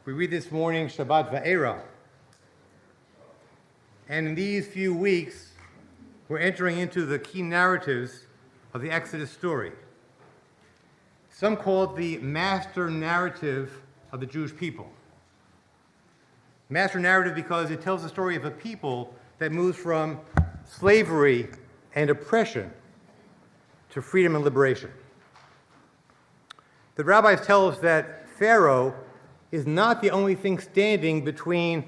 We read this morning Shabbat Va'era. And in these few weeks, we're entering into the key narratives of the Exodus story. Some call it the master narrative of the Jewish people. Master narrative because it tells the story of a people that moves from slavery and oppression to freedom and liberation. The rabbis tell us that Pharaoh is not the only thing standing between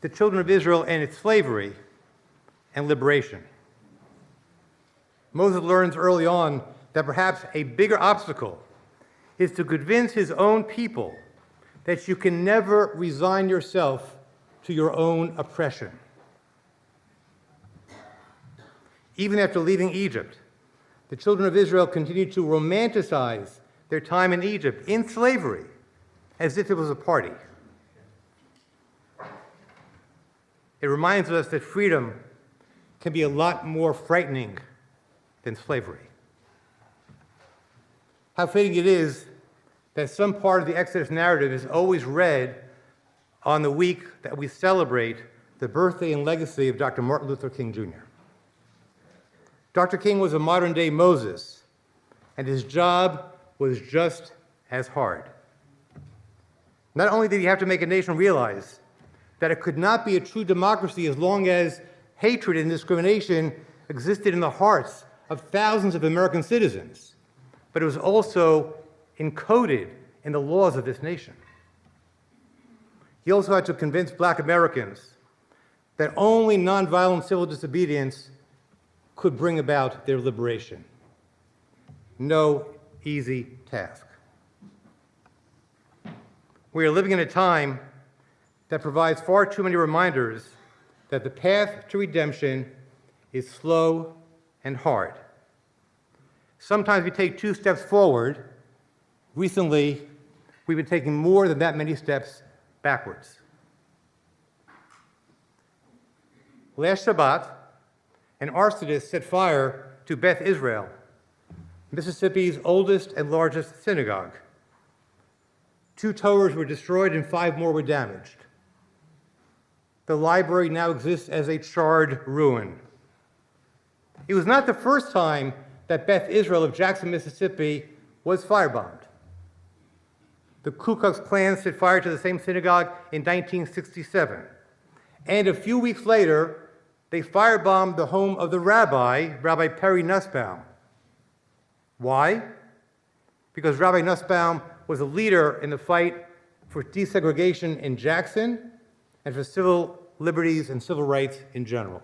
the children of Israel and its slavery and liberation. Moses learns early on that perhaps a bigger obstacle is to convince his own people that you can never resign yourself to your own oppression. Even after leaving Egypt, the children of Israel continued to romanticize their time in Egypt, in slavery, as if it was a party. It reminds us that freedom can be a lot more frightening than slavery. How fitting it is that some part of the Exodus narrative is always read on the week that we celebrate the birthday and legacy of Dr. Martin Luther King Jr. Dr. King was a modern-day Moses, and his job was just as hard. Not only did he have to make a nation realize that it could not be a true democracy as long as hatred and discrimination existed in the hearts of thousands of American citizens, but it was also encoded in the laws of this nation. He also had to convince Black Americans that only nonviolent civil disobedience could bring about their liberation. No easy task. We are living in a time that provides far too many reminders that the path to redemption is slow and hard. Sometimes we take 2 steps forward. Recently, we've been taking more than that many steps backwards. Last Shabbat, an arsonist set fire to Beth Israel, Mississippi's oldest and largest synagogue. 2 Torahs were destroyed and 5 more were damaged. The library now exists as a charred ruin. It was not the first time that Beth Israel of Jackson, Mississippi was firebombed. The Ku Klux Klan set fire to the same synagogue in 1967. And a few weeks later, they firebombed the home of the Rabbi, Rabbi Perry Nussbaum. Why? Because Rabbi Nussbaum was a leader in the fight for desegregation in Jackson and for civil liberties and civil rights in general.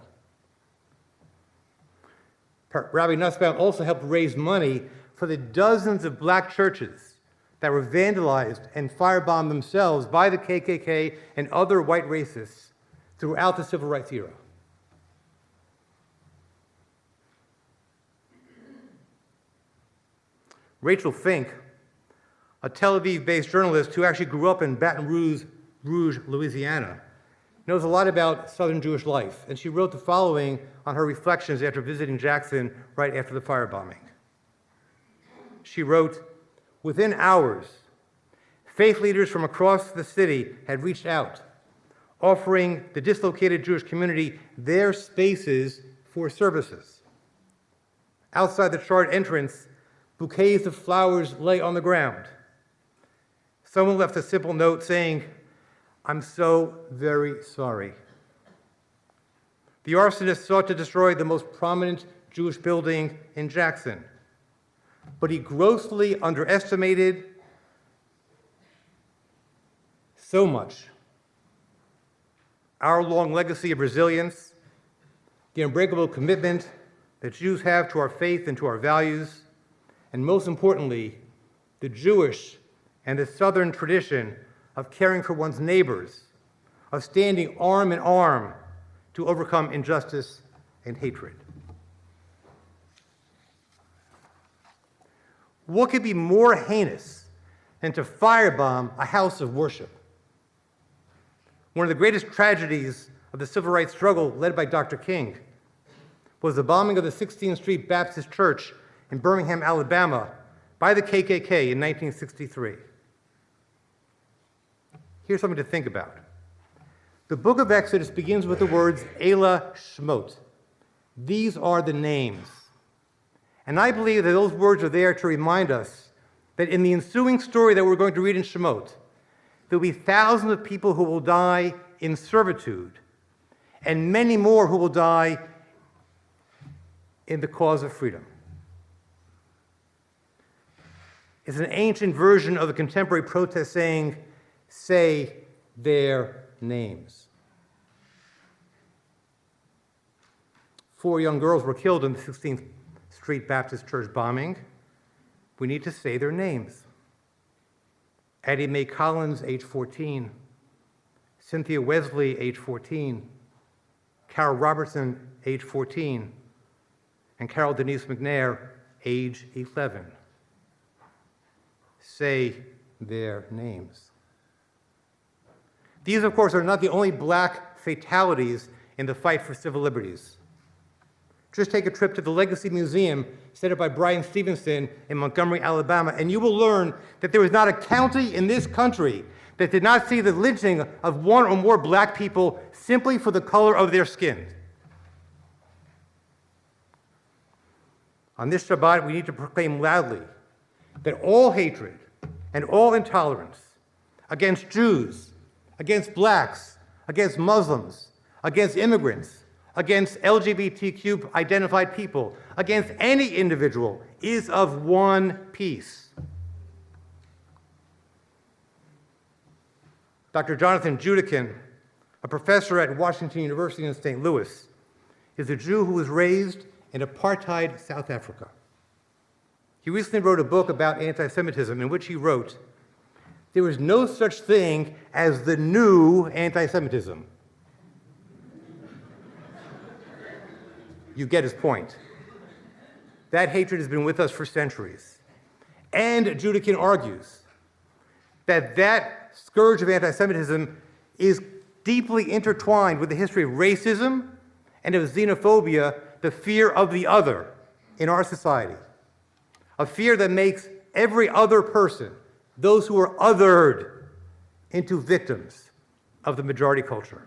Rabbi Nussbaum also helped raise money for the dozens of Black churches that were vandalized and firebombed themselves by the KKK and other white racists throughout the civil rights era. Rachel Fink, a Tel Aviv-based journalist who actually grew up in Baton Rouge, Louisiana, knows a lot about Southern Jewish life, and she wrote the following on her reflections after visiting Jackson right after the firebombing. She wrote, "Within hours, faith leaders from across the city had reached out, offering the dislocated Jewish community their spaces for services. Outside the charred entrance, bouquets of flowers lay on the ground. Someone left a simple note saying, 'I'm so very sorry.' The arsonist sought to destroy the most prominent Jewish building in Jackson, but he grossly underestimated so much: our long legacy of resilience, the unbreakable commitment that Jews have to our faith and to our values, and most importantly, the Jewish and the Southern tradition of caring for one's neighbors, of standing arm in arm to overcome injustice and hatred." What could be more heinous than to firebomb a house of worship? One of the greatest tragedies of the civil rights struggle led by Dr. King was the bombing of the 16th Street Baptist Church in Birmingham, Alabama, by the KKK in 1963. here's something to think about. The book of Exodus begins with the words Elah Shmot. These are the names. And I believe that those words are there to remind us that in the ensuing story that we're going to read in Shemot, there will be thousands of people who will die in servitude, and many more who will die in the cause of freedom. It's an ancient version of the contemporary protest saying, say their names. 4 young girls were killed in the 16th Street Baptist Church bombing. We need to say their names. Addie Mae Collins, age 14. Cynthia Wesley, age 14. Carol Robertson, age 14. And Carol Denise McNair, age 11. Say their names. These, of course, are not the only black fatalities in the fight for civil liberties. Just take a trip to the Legacy Museum set up by Brian Stevenson in Montgomery, Alabama, and you will learn that there is not a county in this country that did not see the lynching of one or more black people simply for the color of their skin. On this Shabbat, we need to proclaim loudly that all hatred and all intolerance against Jews, against blacks, against Muslims, against immigrants, against LGBTQ identified people, against any individual, is of one piece. Dr. Jonathan Judikin, a professor at Washington University in St. Louis, is a Jew who was raised in apartheid South Africa. He recently wrote a book about anti-Semitism in which he wrote, "There is no such thing as the new anti-Semitism." You get his point. That hatred has been with us for centuries. And Judikin argues that that scourge of anti-Semitism is deeply intertwined with the history of racism and of xenophobia, the fear of the other in our society. A fear that makes every other person, those who are othered, into victims of the majority culture.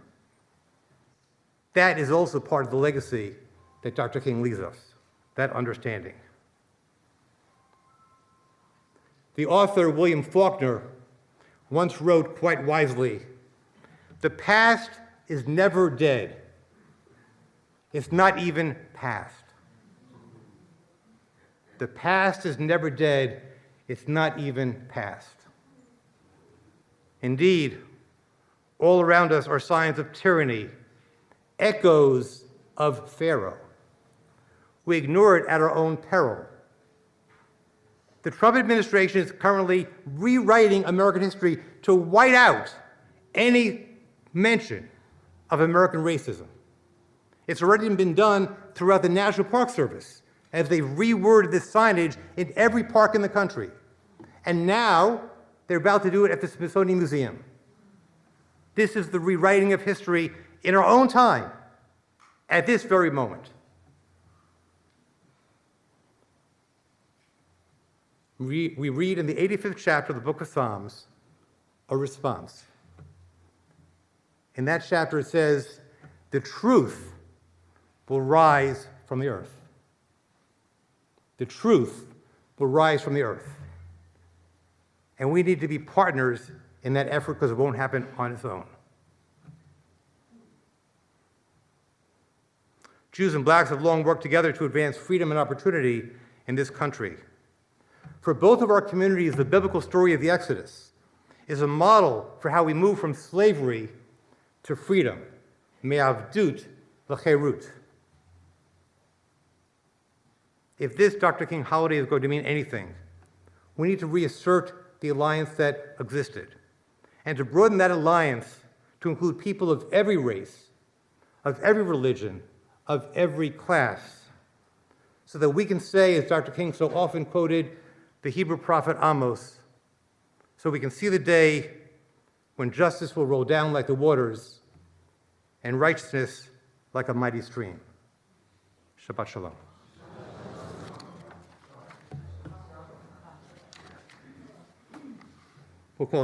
That is also part of the legacy that Dr. King leaves us, that understanding. The author, William Faulkner, once wrote quite wisely, "The past is never dead. It's not even past." The past is never dead. It's not even past. Indeed, all around us are signs of tyranny, echoes of Pharaoh. We ignore it at our own peril. The Trump administration is currently rewriting American history to white out any mention of American racism. It's already been done throughout the National Park Service as they've reworded this signage in every park in the country. And now they're about to do it at the Smithsonian Museum. This is the rewriting of history in our own time, at this very moment. We read in the 85th chapter of the book of Psalms a response. In that chapter it says, "The truth will rise from the earth." The truth will rise from the earth. And we need to be partners in that effort because it won't happen on its own. Jews and blacks have long worked together to advance freedom and opportunity in this country. For both of our communities, the biblical story of the Exodus is a model for how we move from slavery to freedom, me'avdut l'cherut. If this Dr. King holiday is going to mean anything, we need to reassert the alliance that existed and to broaden that alliance to include people of every race, of every religion, of every class, so that we can say, as Dr. King so often quoted the Hebrew prophet Amos, so we can see the day when justice will roll down like the waters and righteousness like a mighty stream. Shabbat Shalom. We'll call